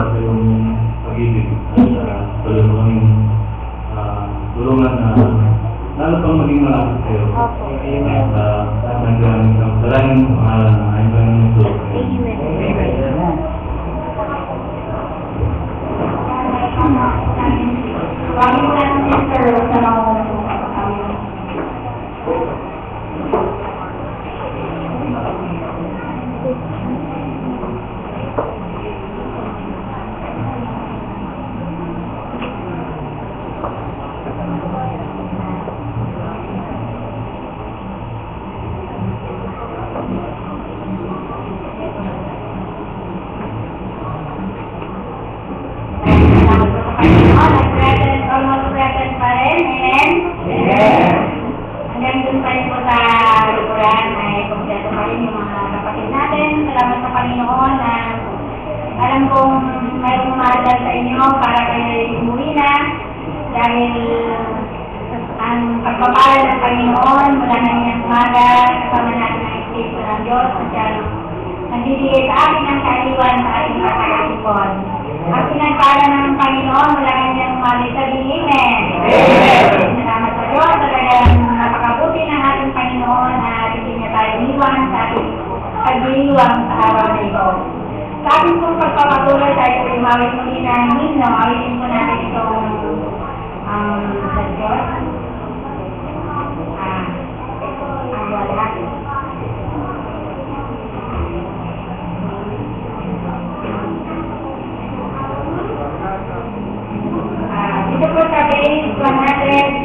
sa iyong pag-ibig at tuloy mo kaming tulungan na lalo pang maging malapit sa'yo. At nagdaming sa maraming pangalan na ay parang ito. Hanggang dun pa rin po sa likuran ay kompleto pa rin yung mga kapatid natin. Salamat sa Panginoon na alam kong mayroong mahal sa inyo para kayo umuwi na dahil ang pagpapala ng Panginoon mula na niyang umaga kasama natin ang Espiritu ng Diyos na siya nagbibigay sa atin ng kaaliwan sa ating pagkakasipon. At pinagpala ng Panginoon mula na niyang umaga sa Amen. Salamat sa Diyos sa talagang napakabuti ng ating Panginoon na hindi niya tayo iniwan sa ating pag-iiwang sa araw na ito. Sa ating pong pagpapatuloy tayo po umawit muli ng himno, awitin po natin itong sa Diyos. Ang wala. Ito po sa page 107.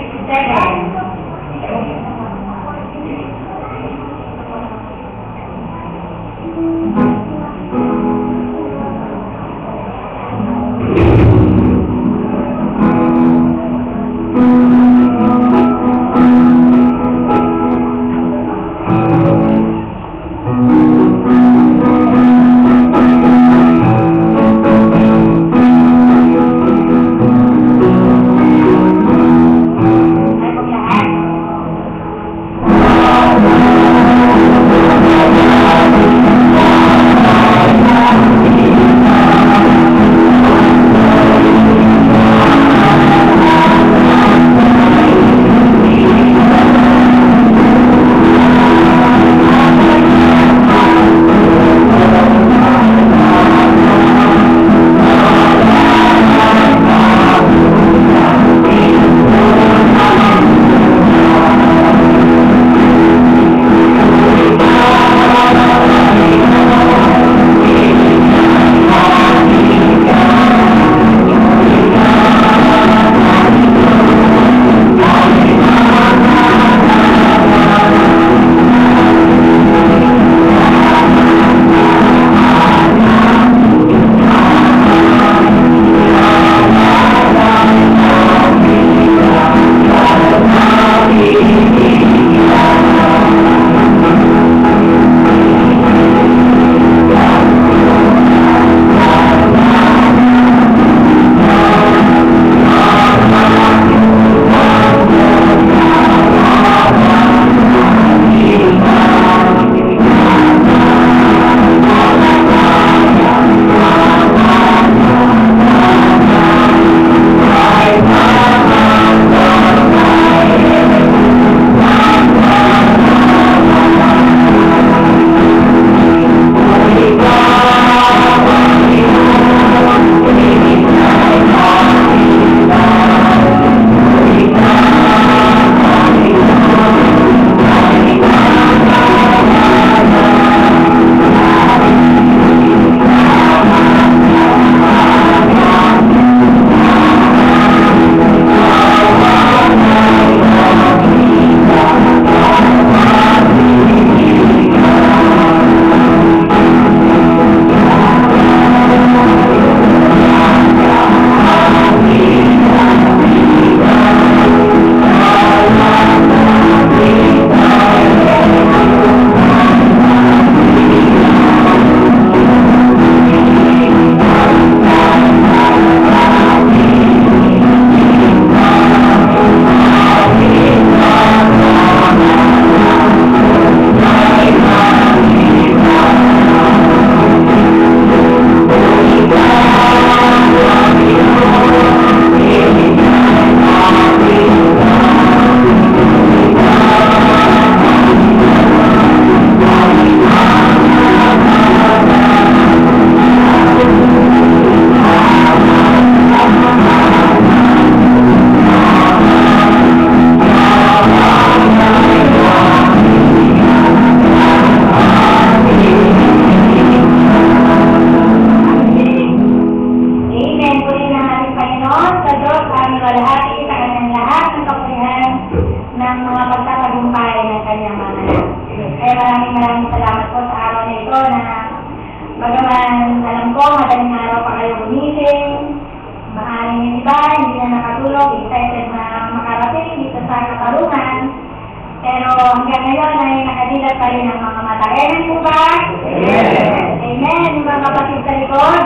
hanggang ngayon ay nakadilat pa rin ang mga mata. Amen po ba? Amen. Amen. Yung mga kapatid sa likod,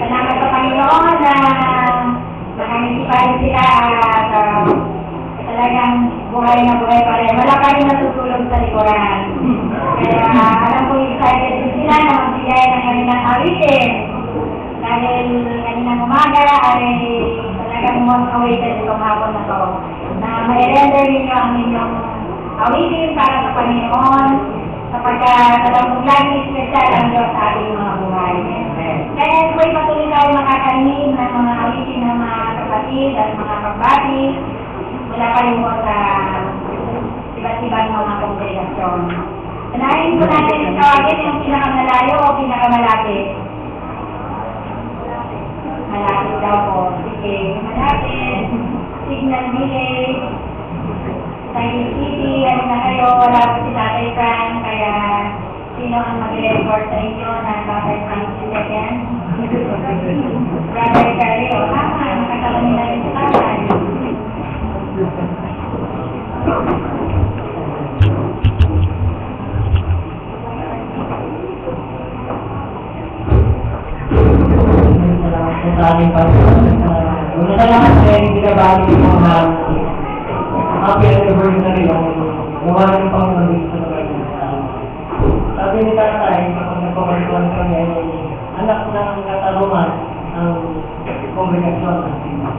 salamat sa Panginoon na nakangisipahin sila at talagang buhay na buhay pa rin. Wala pa rin natutulog sa likuran. Kaya alam ko excited din sila na magbigay ng kanilang awitin. Dahil kaninang umaga ay talagang most awaited itong hapon na to. Na mai-render ninyo ang inyong awitin para sa Panginoon sapagkat alam kong lagi special ang Diyos sa ating mga buhay. Kaya po'y patuloy tayo makakarinig ng mga awitin ng mga kapatid at mga kagbati mula pa rin mo sa iba't ibang mga kongregasyon. Sanayin po natin yung tawagin yung pinakamalayo o pinakamalapit. Malapit daw po. Sige, malapit. Signal Village. Sa Hill City, ano na kayo, wala po si Tatay Fran, kaya sino ang mag-report sa inyo na Tatay Fran si Second? Brother Gary, o tama, nakasama nila rin si Tatay. Sa aming Panginoon. Una na lang kasi binabali yung mga happy anniversary yung gawa ng Panginoon sa lugar ng Islam. Sabi ni Tatay, kapag nagpapaluan kami ay anak ng katarungan ng kongregasyon ng Sina.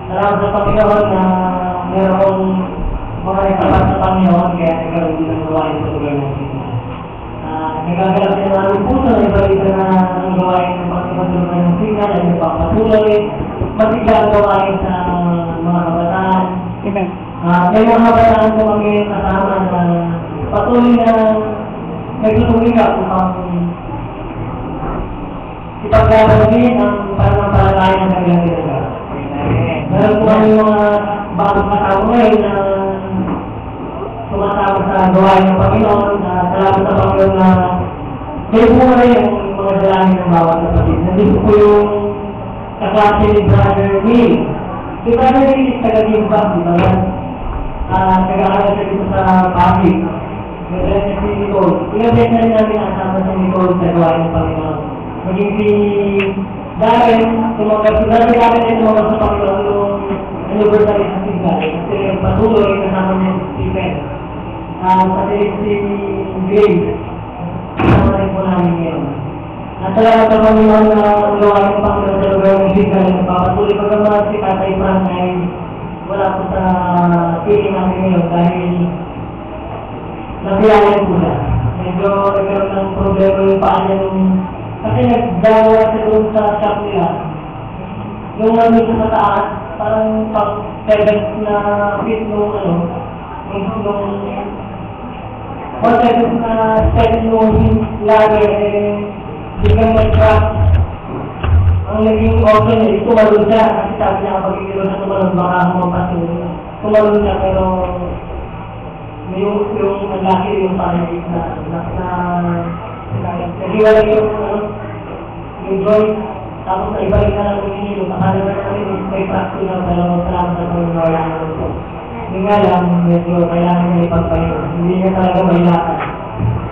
Salamat sa Panginoon na mayroong mga nagtapat sa Panginoon kaya nagkaroon din ng gawain sa lugar ng Sina. Nagagalap din ang aming puso na ibalita na ang gawain ng pagkakatulog ng signal ay nagpapatuloy, matigyan ang gawain sa mga kabataan. May mga kabataan po kami kasama na patuloy na nagtutulungan upang ipaglalagin ang pananampalataya ng kanilang ginagawa. Meron po kami mga bagong kasama ngayon na sumasama sa gawain ng Panginoon na salamat sa Panginoon na kayo po na yung mga dalangin ng bawat kapatid. Nandito po yung kaklase ni Brother Neil. Si Brother Neil is taga-Gimbang, di ba yan? Nag-aaral siya dito sa public. Nag-aaral siya si Nicole. Ilang beses na rin namin asama si Nicole sa gawain ng Panginoon. Maging si Darren, si Darren ay tumagal sa Panginoon yung anniversary sa Signal. Kasi patuloy kasama niya si Stephen. Pati si Grace. Kasama rin po namin ngayon. At salamat sa Panginoon na gawain ng Panginoon sa lugar ng Signal. Nagpapatuloy pagkaman si Tatay Fran ay wala po sa piling namin ngayon dahil nabiyayan po siya. Medyo nagkaroon ng problema yung paa niya nung kasi nagdawa siya doon sa shop nila. Yung nandun siya sa taas, parang pag-7 na fit nung nung 4 na step nung ladder biglang mag-crack. Ang naging option niya, tumalun siya kasi sabi niya kapag hindi siya tumalun baka humampas yun. Tumalun siya pero yung ang laki yung parang nagiwala yung joint tapos na ibalik na lang yung hinilo akala na namin may fracture na pero salamat sa Panginoon wala na ito. Hindi nga lang medyo kailangan niya ipagpahinga. Hindi niya talaga may lakad.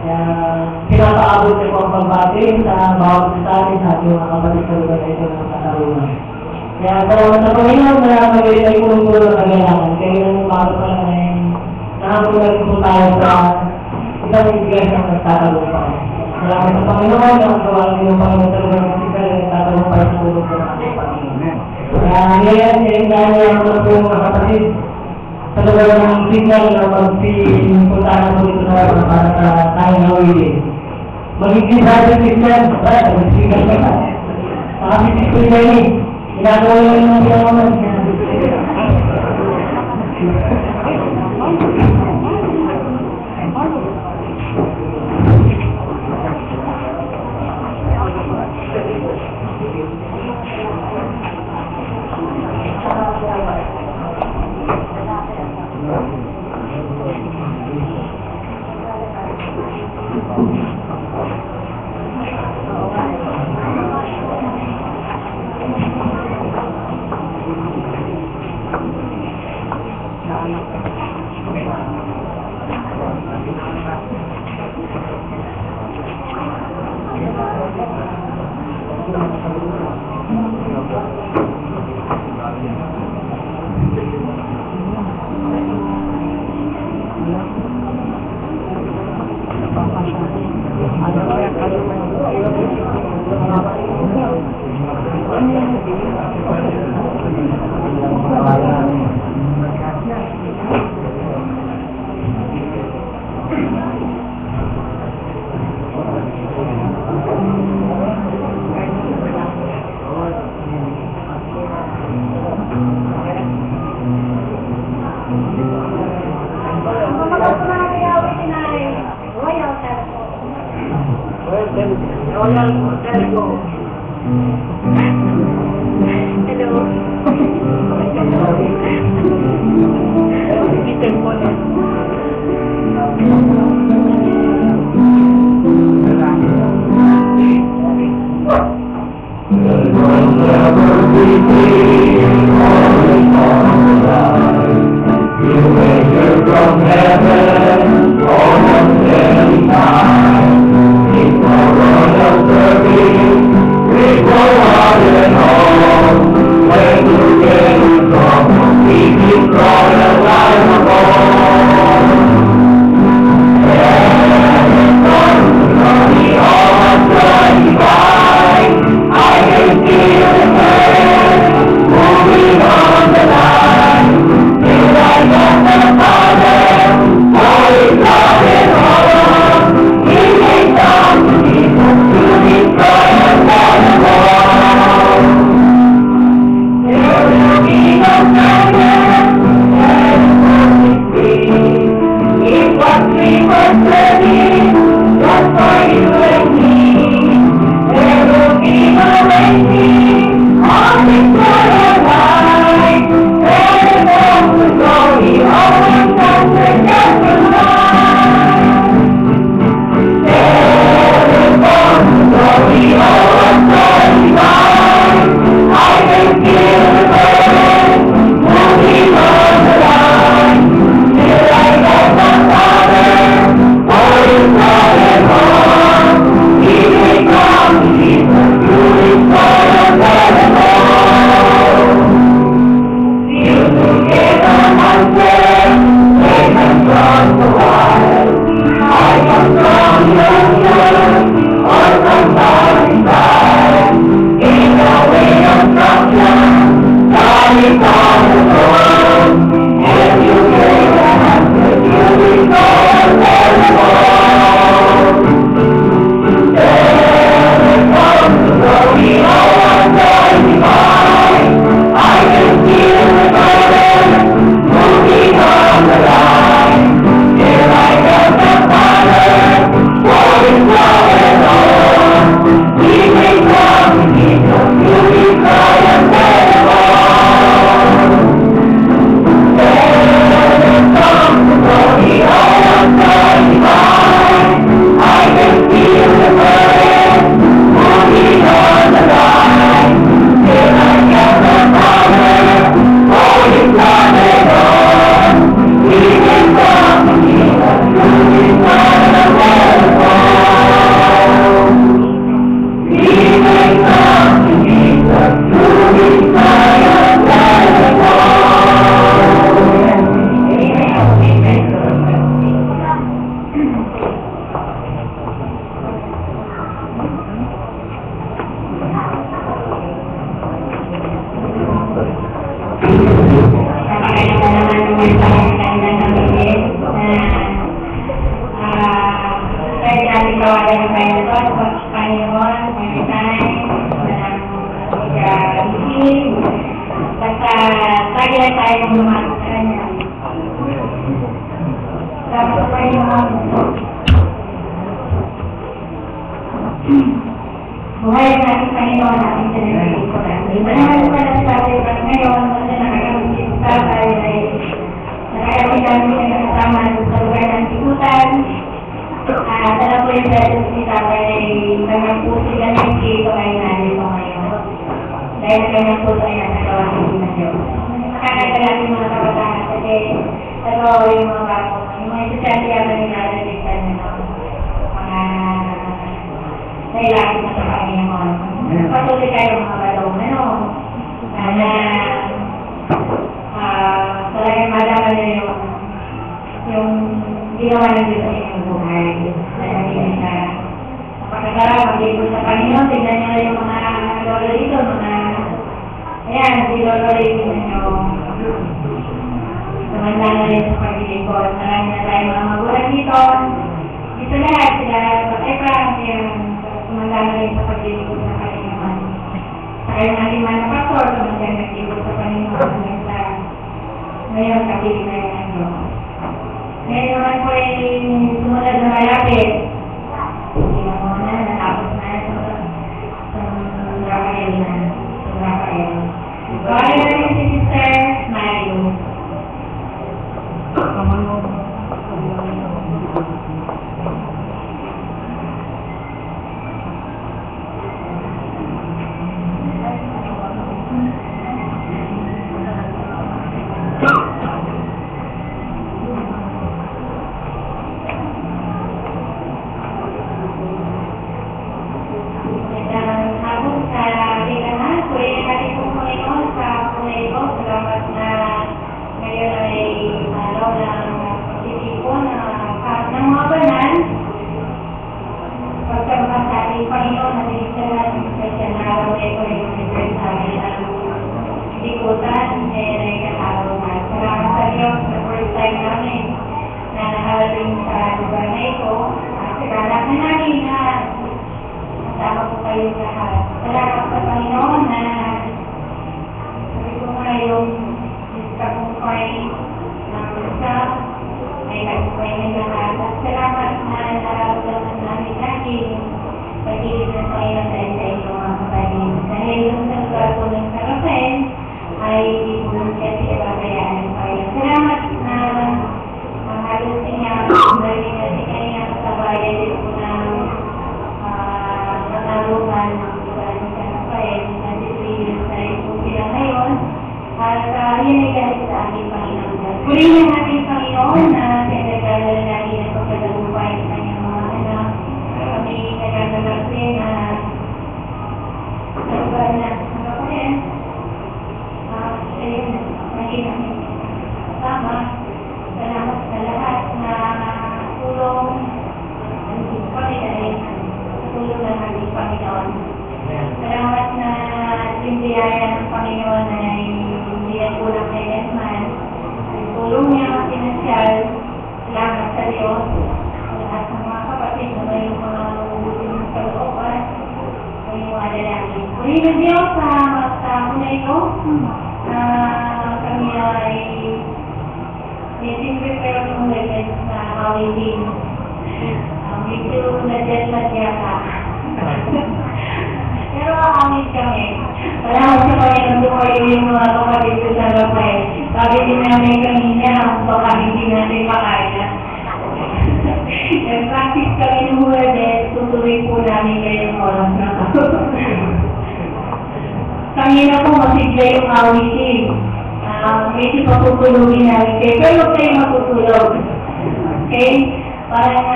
Kaya pinapaabot niya po ang pagbati sa bawat detalye sa ating mga kapatid sa lugar na ito ng katarungan. Kaya salamat sa Panginoon na magalit ay kulong-kulong ng kagalangan. Kaya yung bago pa lang ay nakapulong na rin po tayo sa isang ibigay ng nagtatalong pa. Salamat sa Panginoon na magawa niyo ng Panginoon sa lugar ng Signal na nagtatalong pa sa tulong ko ng ating Panginoon. Kaya ngayon, dahil ang mga po mga kapatid sa lugar ng Signal na magpuntahan po ito na para sa tayong nawili. Magiging brother Christian, mag-signal ka pa. Nakapit ko yung ini. Ginagawa yung mga pinawaman. Buhay ang ating Panginoon at ating pinag-iikutan. Ipanahal ko na sa ating pag ngayon, kasi nakakamitin sa tayo ay nakakamitan mo siya kasama sa lugar ng sikutan. Dala po yung presence ni Tatay ay nagpusi ka ng kito ay nalito ngayon. Dahil kanyang puso ay nakagawa ng Diyos. Nakakagalating mga kabataan kasi nagawa yung mga bago. Yung mga estudyante yata nilalagyan na mga nailalim na sa Panginoon. Patuloy kayo mga balong, sana talagang madama nyo yung ginawa ng Diyos sa inyong buhay. Dahil hindi na napakasarap, mag-ibig sa Panginoon, tignan nyo yung mga lolo dito, ayan, si lolo rin nyo. Tumanda na rin sa pag-ibig. Marami na tayo mga magulang dito. Dito lahat, sila Efram, tumanda na rin sa pag-ibig sa Panginoon. Sa kayo natin man na pastor, tumanda na pag-ibig sa Panginoon. Ngayon, kapilig na yung ano. Ngayon naman po ay sumunod na malapit. Hindi na muna, natapos na ito. Rafael na. Rafael. Kaya na rin si Sister Mario. bumalik sa ating Panginoon. Purihin ang ating Panginoon na pinagdadala natin ang pagkatagumpay sa kanyang mga anak. Kami nagdadala rin na nagbahan na ang kapatid. Ayun, naging aming kasama. Salamat sa lahat na tulong ng kami dahil tulong ng ating Panginoon. Salamat na biyaya ng Panginoon ay hindi ang kulang kay Edman. Ang tulong niya ang pinansyal. Salamat sa Diyos. At sa mga kapatid na may mga ubusin sa looban, may mga lalaki. Uli ng Diyos sa muna ito, kami ay prepare ng weapons na awitin. Medyo na-jetlag yata. Pero awit kami. Wala ko sa Panginoon tumayo yung mga kapatid ko sa Rafael. Sabi din namin kanina, baka hindi natin makaya. Nag-practice kami ng Huwebes, tutuloy po namin ngayong oras na ito. Kanina po masigla yung awitin. Medyo matutulogin namin kayo. Pero huwag kayo matutulog. Okay? Parang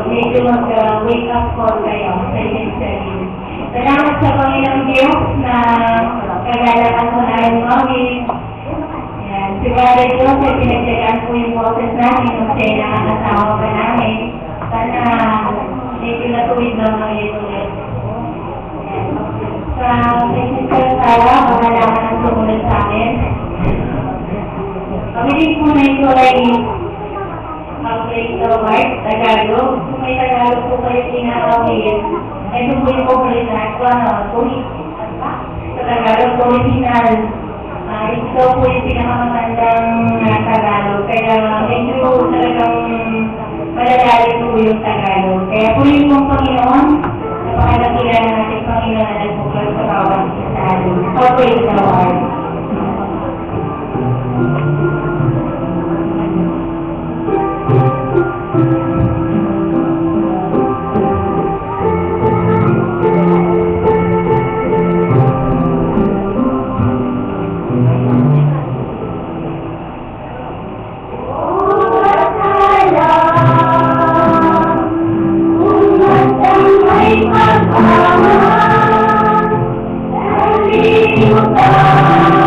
medyo mag-wake up call kayo sa inyong sarili. Salamat sa Panginoong Diyos na kagalakan ko na yung mawin. Si Brother Joseph, pinagsagaan po yung boses namin kung siya nakakasawa pa namin. Sana medyo natuwid lang ang ulit. Sa Sister Sara, magalaman ang sumunod sa amin. Kami din po na ito ay mag-play the word, Tagalog. Kung may Tagalog po kayo pinakawin, ito po yung original ko, sa Tagalog, original. Ito po yung pinakamatandang Tagalog. Kaya medyo talagang malalali po yung Tagalog. Kaya po yung pong Panginoon, napakalakilan ng ating Panginoon na nagpuklas sa bawat isa. Ito po yung the word. Thank you.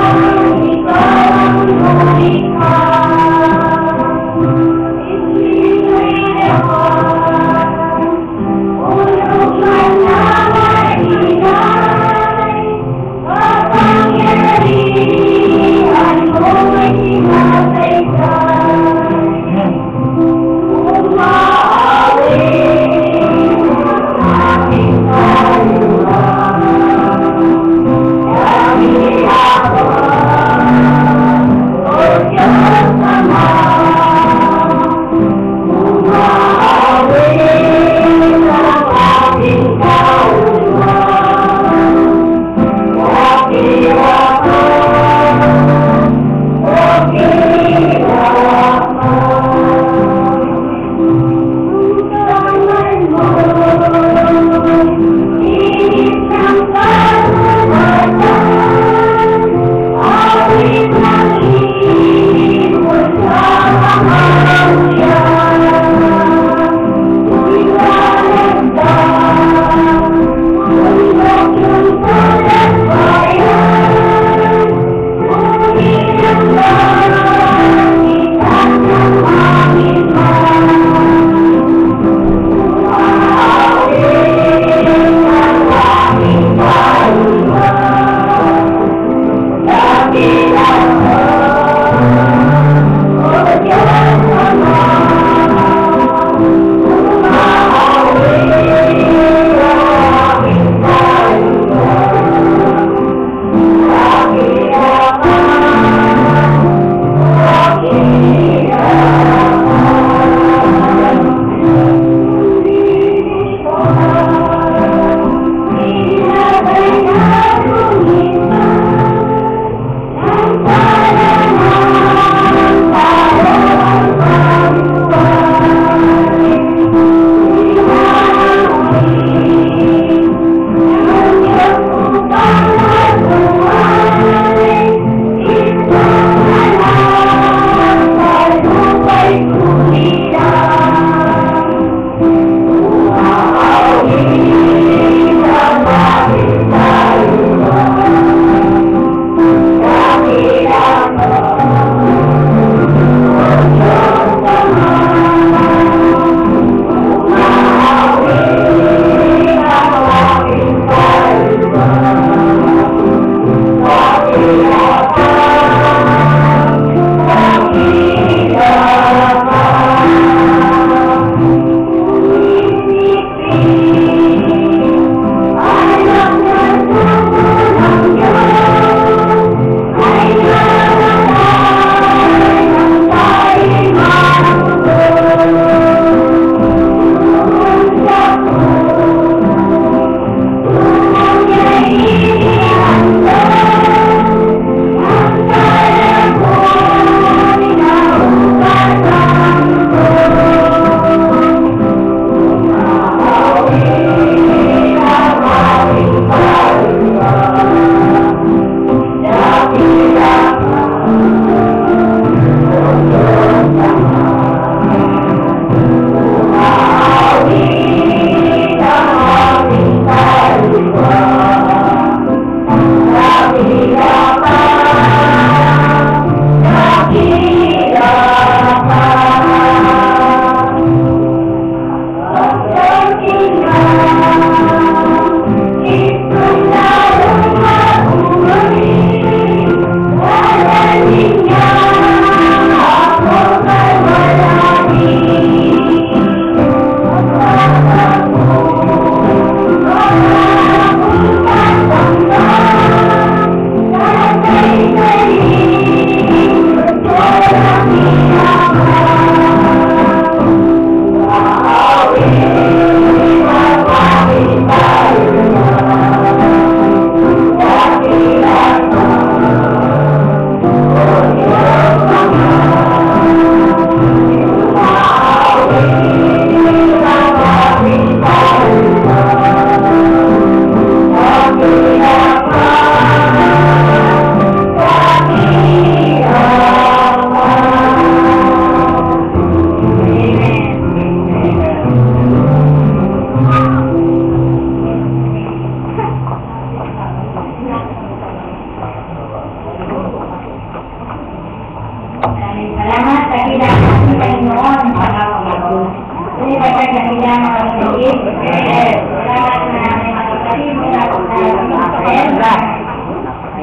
kanila mga kapatid. Salamat na may mga kapatid.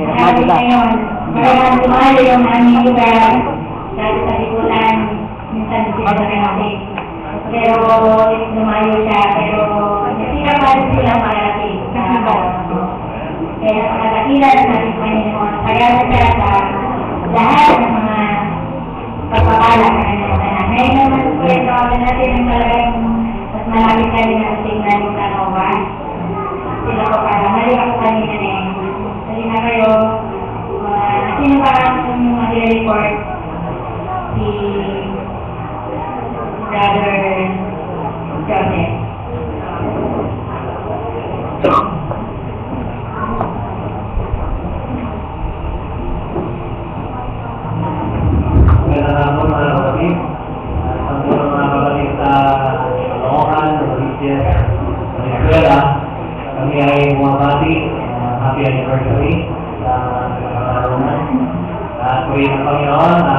Salamat ngayon. Maraming dumalo yung aming lugar. Dahil sa likulan, minsan sila natin. Pero lumayo siya. Pero hindi naman sila parating. Kaya pagkakakilan ng ating Panginoon, kaya siya sa lahat ng mga pagpapala sa kanyang tanan. Ngayon naman po ito, natin ang talagang mas malapit tayo na tingnan yung Canova. Sila po para maliwak po kanina na eh. Kasi na kayo, sino parang mag-report si Brother Joseph. Magandang hapon mga kapatid. Ang mga kapatid sa Caloocan, sa Mauritius, sa Venezuela, kami ay bumabati. Happy anniversary sa Katarungan. At puri ng Panginoon na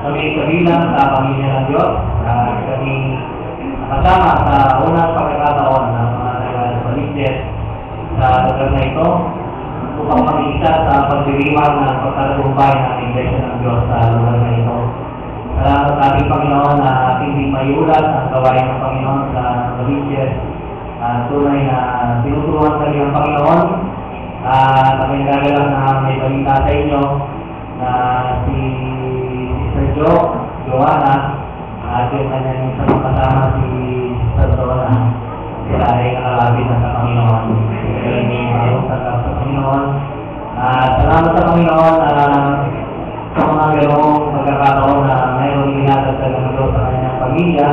kami kabilang sa pamilya ng Diyos. Kami nakasama sa unang pagkakataon ng mga taga sa Mauritius sa lugar na ito upang makikita sa pagdiriwang ng pagkatagumpay ng Iglesia ng Diyos sa lugar na ito. Salamat sa ating Panginoon na ating di mayulat ang gawain ng Panginoon sa Mauritius. Tunay na tinuturuan sa ng Panginoon. Kami nagagalang na may balita sa inyo na si Sister Joanna at yung kanyang isang kasama si Sister Donna. Sila ay nakalapit na sa Panginoon. Sila ay mayroong sa Panginoon. Salamat sa Panginoon sa mga ganoong pagkakataon na mayroong ginatagdag ng Diyos sa kanyang pamilya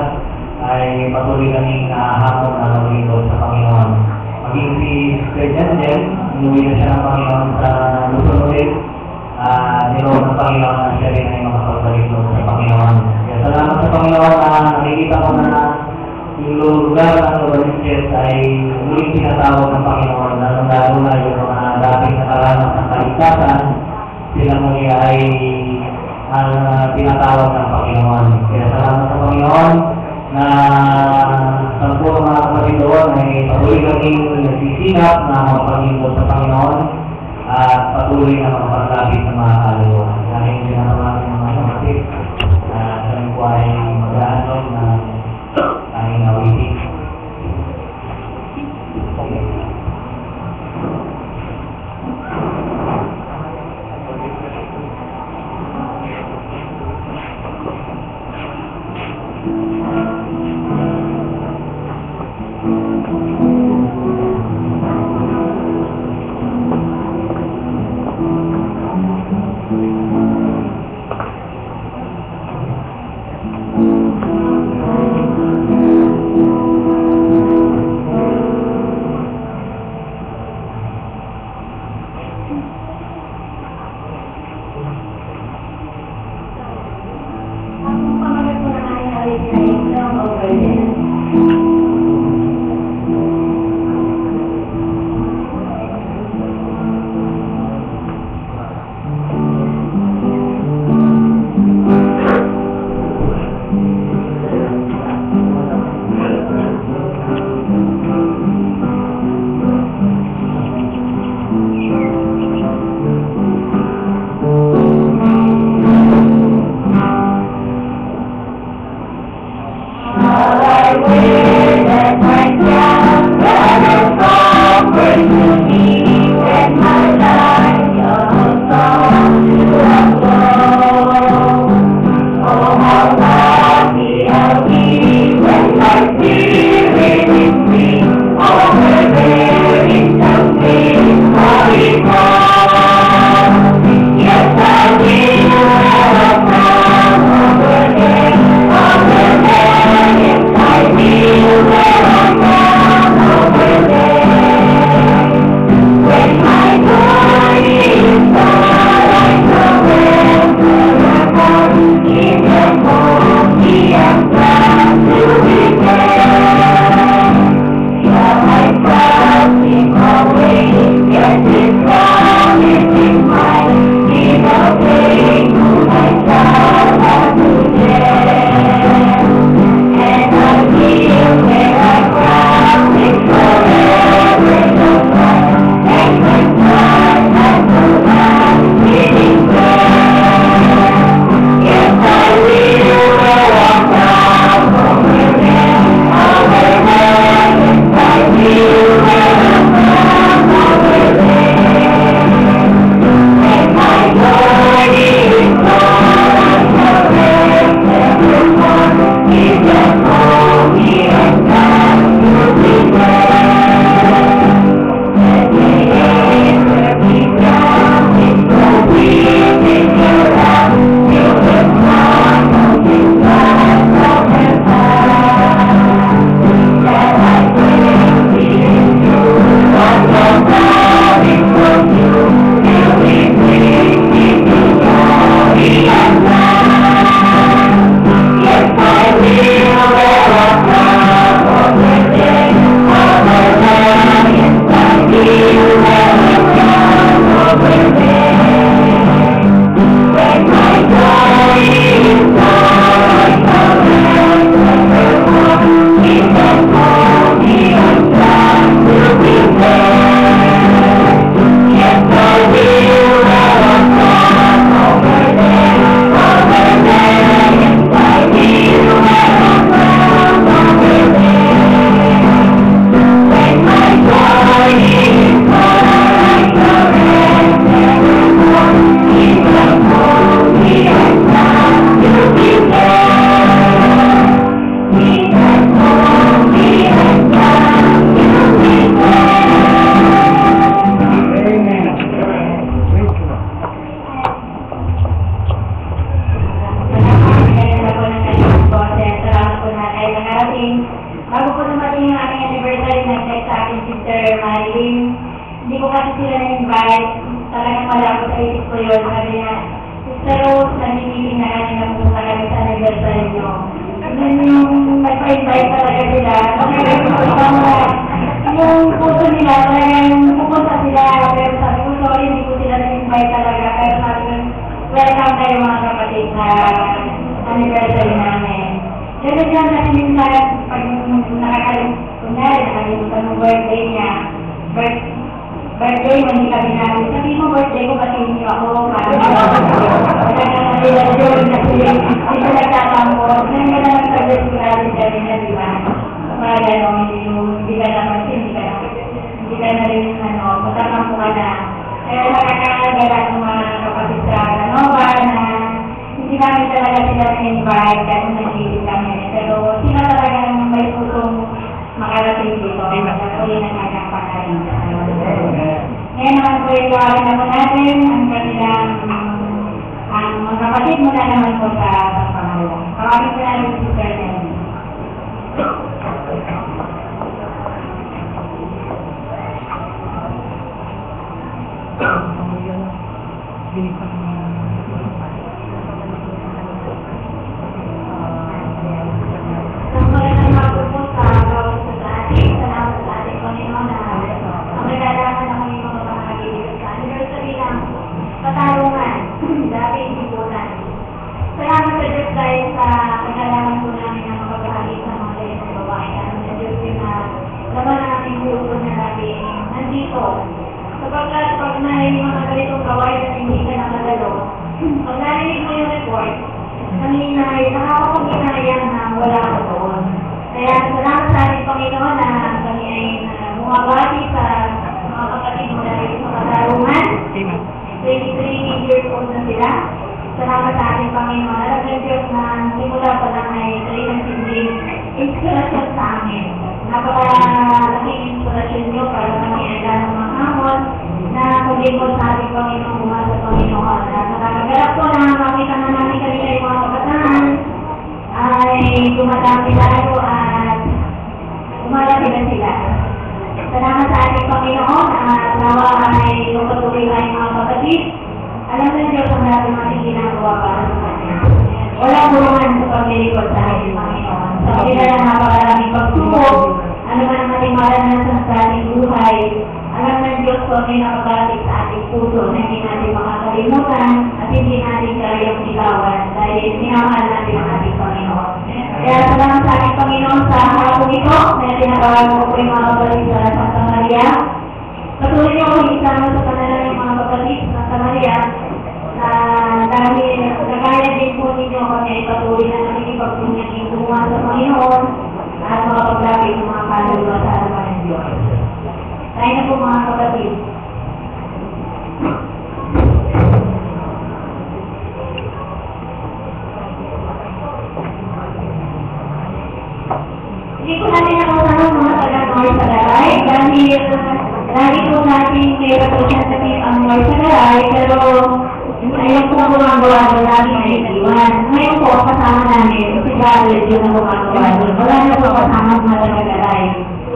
ay patuloy kaming nahamon na nalito sa Panginoon. Maging si Sister Jen, inuwi na siya ng Panginoon sa Luzon ulit. Niroon ng Panginoon na siya rin ay makapagbalik sa Panginoon. Kaya salamat sa Panginoon na nakikita ko na yung lugar ng Mauritius ay muling tinatawag ng Panginoon lalo na yung mga dating nakaranas ng kaligtasan, sila muli ay tinatawag ng Panginoon. Kaya salamat sa Panginoon na sa puro mga kapatid doon ay patuloy kaming nagsisikap na mapagingkod sa Panginoon at patuloy na makapaglapit ng mga kaluluwa. Dahil sinasama ng mga kapatid kami po ay mag-aanog na tanging nawitin. Bye. natin sila na-invite, talagang malabo sa isip ko yun. Sabi niya, Sister Rose, nag-meeting na kami na punta kami sa anniversary nyo. Then yung nagpa-invite talaga sila, yung puso nila, talagang pupunta sila. Pero sabi ko, sorry, hindi ko sila na-invite talaga. Pero sabi ko, welcome kayo mga kapatid sa anniversary namin. Pero dyan kasi minsan, pag kunyari, nakalimutan ng birthday niya, birthday mo, hindi kami namin. Sabi mo, birthday ko, batiin niyo ako. Kaya nila yun, kasi hindi nagtatapos. Ngayon ka naman sa birthday kami na, di ba? Para gano'n, hindi ka naman, hindi ka na rin, matamang ka na. Kaya nakakagala ng mga kapatid sa Nova na hindi namin talaga sila na-invite kasi nag-ibig kami. Pero sila talaga ng may pusong makarating dito. Kaya po yun ang nagkakakain. Ngayon naman po ito akin ako natin ang kanilang ang mga kapatid mula naman po sa Pangalawa. Kawagin ko namin si Sister Nelly. Sapagkat pag may mga ganitong gawain at hindi ka nakadalo, pag narinig mo yung report, nakakapag-inayang na wala ka doon. Kaya salamat sa ating Panginoon na kami ay bumabati sa mga kapatid mo dahil sa katarungan. 23 years old na sila. Salamat sa ating Panginoon. Alam ng Diyos na simula pa lang ay talagang inspirasyon sa amin. Napaka-laking inspirasyon nyo para kami ay lang mga hamon na kundi po sa ating Panginoon, sa Panginoon. At nakakagalap po na makita na namin kanina yung mga kabataan ay dumadami lalo at umalaki na sila. Salamat sa ating Panginoon at nawa ay patuloy na yung mga kapatid. Alam ng Diyos ang natin natin ginagawa para sa Kanya. Walang burungan sa paglilikod sa ating Panginoon. Sa kabila ng napakaraming pagsubok, ano man ang ating maranasan sa ating buhay, alam ng Diyos kung may nakakarating sa ating puso na hindi natin makakalimutan at hindi natin kayang ilawan dahil minamahal natin ang ating Panginoon. Kaya salamat sa ating Panginoon sa hapon ito na tinatawag mo po yung mga kapatid sa Santa Maria. Patuloy niyo kung isama sa kanila yung mga kapatid sa Santa Maria na dahil nagaya din po ninyo kami ay patuloy na nakikipagpunyang gumawa sa Panginoon at makapaglapit ng mga kaluluwa sa harapan ng Diyos. Tayo na po mga kapatid. Hindi ko natin nakasama mga taga-North Salaray dahil lagi po natin may representative ang North Salaray pero ayun po ang gumagawa doon lagi na itiwan. Ngayon po kasama namin si Garlet yun ang gumagawa doon. Wala na po kasama mga taga-Salaray.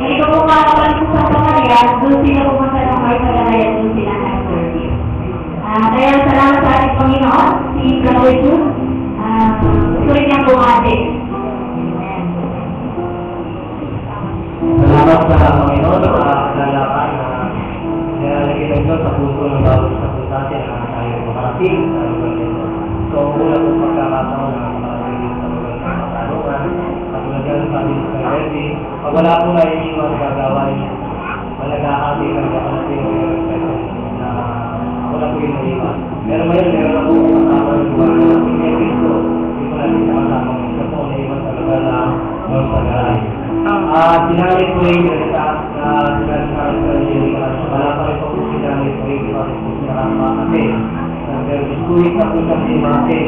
Kaya ito po mga kapatid sa Samaria, doon sila pumunta ng North Salaray at doon sila nag-service. Kaya salamat sa ating Panginoon, si Brother June. Gusto rin niyang bumati. Salamat sa Panginoon sa kalalakan na nilalagay ng Diyos sa puso ng bawat isa po sa atin na tayo makarating sa lugar nito. So, una po pagkakataon na makarating sa lugar ng katarungan. At nagyan sa amin sa Ready, pag wala po na iniwan gagawa niya, malagakati ng makarating o yung na wala po yung naiwan. Pero meron na po kasama ng lugar na hindi Cristo. Hindi po natin kasama ng isa po naiwan sa lugar na North Salaray. Sinali po yung nagtaas na sinali sa Jerica. Wala pa rin po po sinali po yung pati po sinara sa kasi. Pero diskuit na po siya si Mate.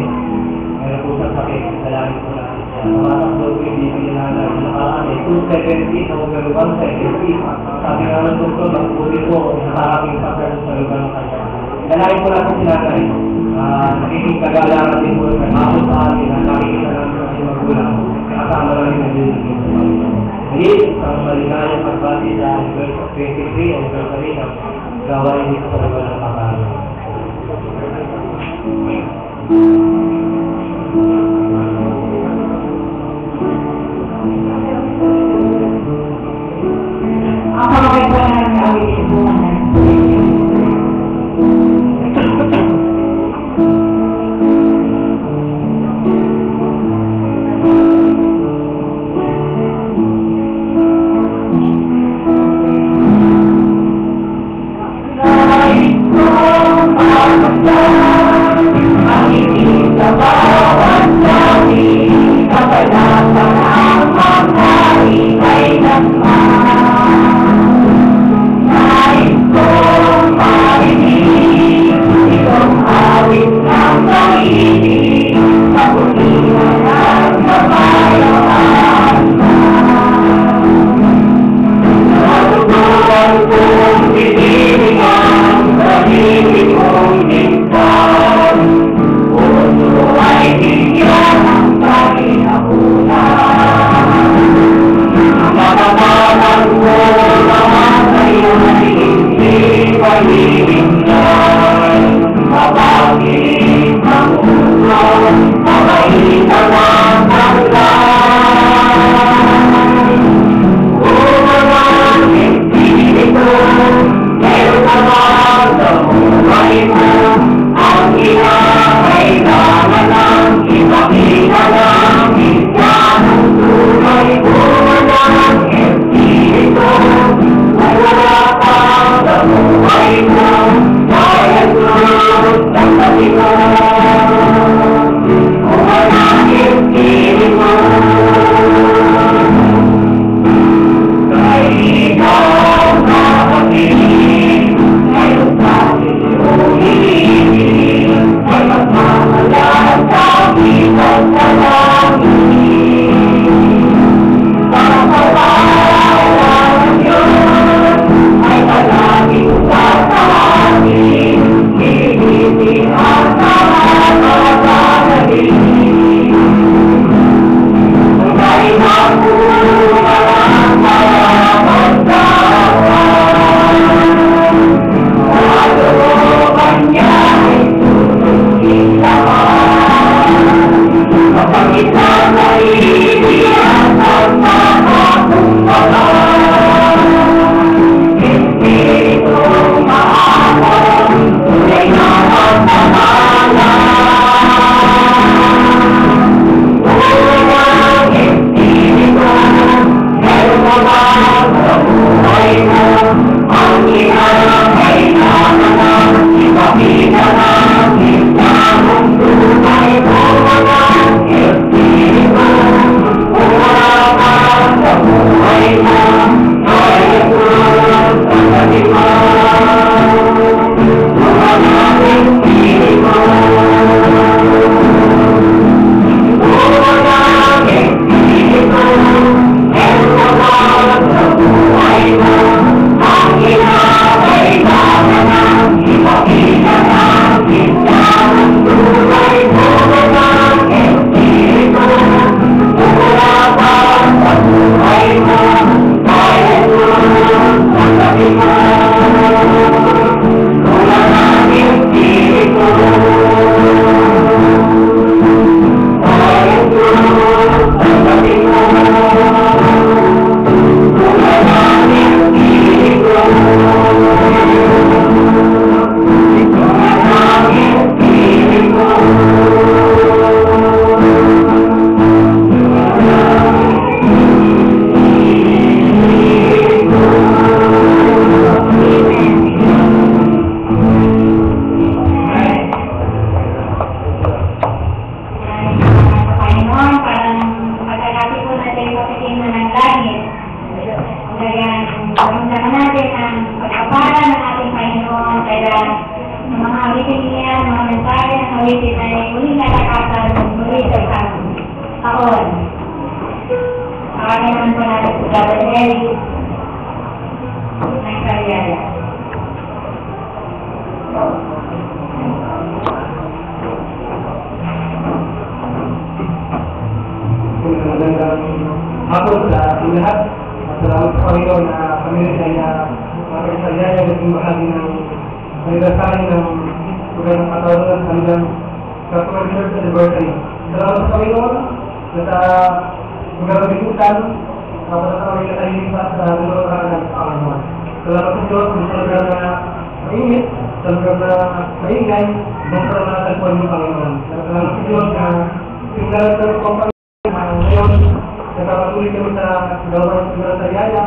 Meron po sa sakit. Salari po natin siya. Matakbo po yung bibili na nakaraan. 270 na over 170. Sabi nga ng doktor, magputi po nakaraming pasar sa lugar ng kanya. Salari po natin sinali. Nagiging kagalaran din po yung mahal sa atin na nakikita natin kasi magulang. Kasama lang yung nagiging sa Panginoon. Ngayon, ang maligayang pagbati sa verse 23 o verse 3 gawain dito sa lugar ng Pangalo. Ako ay po ng awitin po awitin ay muling kalakasan, muling sa taon. Kami naman po natin si Brother Eric ng Karyaya. Magandang hapon sa lahat. Salamat sa Panginoon na kami rin ay Kaisayaya naging bahagi ng anibersaryo ng lugar ng Katawan ng kanilang 1st anniversary. Salamat sa Panginoon na sa lugar ng Bikutan, tapos na kami nakahilipat sa lugar ng Panginoon. Salamat sa Diyos sa lugar na mainit, sa lugar na maingay, doon sa natagpuan ng Panginoon. Salamat sa Diyos na tingnan sa kompanya ngayon, nagpapatuloy kami sa gawang Sariaya.